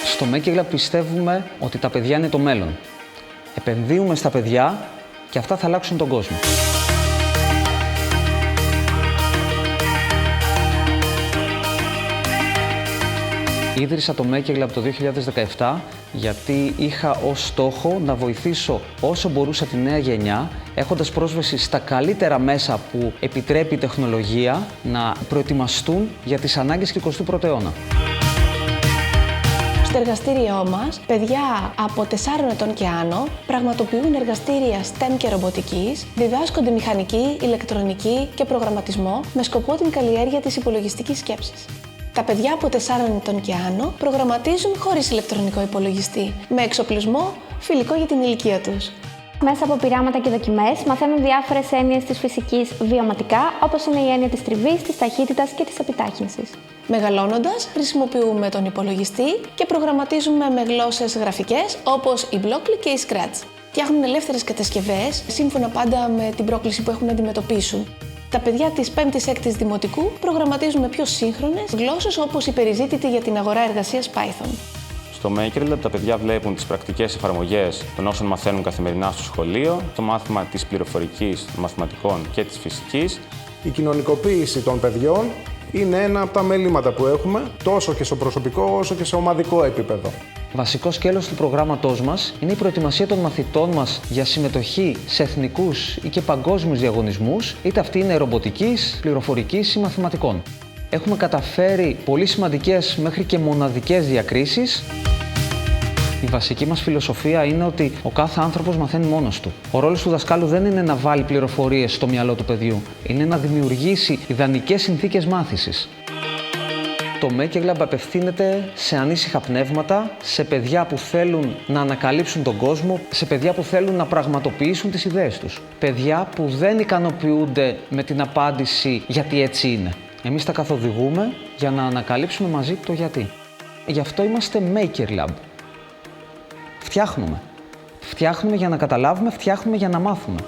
Στο Maker Lab πιστεύουμε ότι τα παιδιά είναι το μέλλον. Επενδύουμε στα παιδιά και αυτά θα αλλάξουν τον κόσμο. Ίδρυσα το Maker Lab το 2017 γιατί είχα ως στόχο να βοηθήσω όσο μπορούσα τη νέα γενιά, έχοντας πρόσβαση στα καλύτερα μέσα που επιτρέπει η τεχνολογία να προετοιμαστούν για τις ανάγκες του 21ου αιώνα. Στο εργαστήριό μας, παιδιά από 4 ετών και άνω πραγματοποιούν εργαστήρια STEM και ρομποτικής, διδάσκονται μηχανική, ηλεκτρονική και προγραμματισμό με σκοπό την καλλιέργεια της υπολογιστικής σκέψης. Τα παιδιά από 4 ετών και άνω προγραμματίζουν χωρίς ηλεκτρονικό υπολογιστή, με εξοπλισμό φιλικό για την ηλικία τους. Μέσα από πειράματα και δοκιμές μαθαίνουν διάφορες έννοιες της φυσικής βιωματικά, όπως είναι η έννοια της τριβής, της ταχύτητας και της επιτάχυνσης. Μεγαλώνοντας, χρησιμοποιούμε τον υπολογιστή και προγραμματίζουμε με γλώσσες γραφικές όπως η Blockly και η Scratch. Φτιάχνουν ελεύθερες κατασκευές, σύμφωνα πάντα με την πρόκληση που έχουν να αντιμετωπίσουν. Τα παιδιά της 5ης-6ης Δημοτικού προγραμματίζουν με πιο σύγχρονες γλώσσες όπως η περιζήτητη για την αγορά εργασίας Python. Στο Maker Lab τα παιδιά βλέπουν τις πρακτικές εφαρμογές των όσων μαθαίνουν καθημερινά στο σχολείο, το μάθημα της πληροφορικής, των μαθηματικών και της φυσικής. Η κοινωνικοποίηση των παιδιών είναι ένα από τα μέληματα που έχουμε, τόσο και στο προσωπικό όσο και σε ομαδικό επίπεδο. Βασικό σκέλος του προγράμματός μας είναι η προετοιμασία των μαθητών μας για συμμετοχή σε εθνικούς ή και παγκόσμιους διαγωνισμούς, είτε αυτή είναι ρομποτικής, πληροφορικής ή μαθηματικών. Έχουμε καταφέρει πολύ σημαντικές μέχρι και μοναδικές διακρίσεις. Η βασική μας φιλοσοφία είναι ότι ο κάθε άνθρωπος μαθαίνει μόνος του. Ο ρόλος του δασκάλου δεν είναι να βάλει πληροφορίες στο μυαλό του παιδιού, είναι να δημιουργήσει ιδανικές συνθήκες μάθησης. Το Maker Lab απευθύνεται σε ανήσυχα πνεύματα, σε παιδιά που θέλουν να ανακαλύψουν τον κόσμο, σε παιδιά που θέλουν να πραγματοποιήσουν τις ιδέες τους. Παιδιά που δεν ικανοποιούνται με την απάντηση «γιατί έτσι είναι». Εμείς τα καθοδηγούμε για να ανακαλύψουμε μαζί το γιατί. Γι' αυτό είμαστε Maker Lab. Φτιάχνουμε. Φτιάχνουμε για να καταλάβουμε, φτιάχνουμε για να μάθουμε.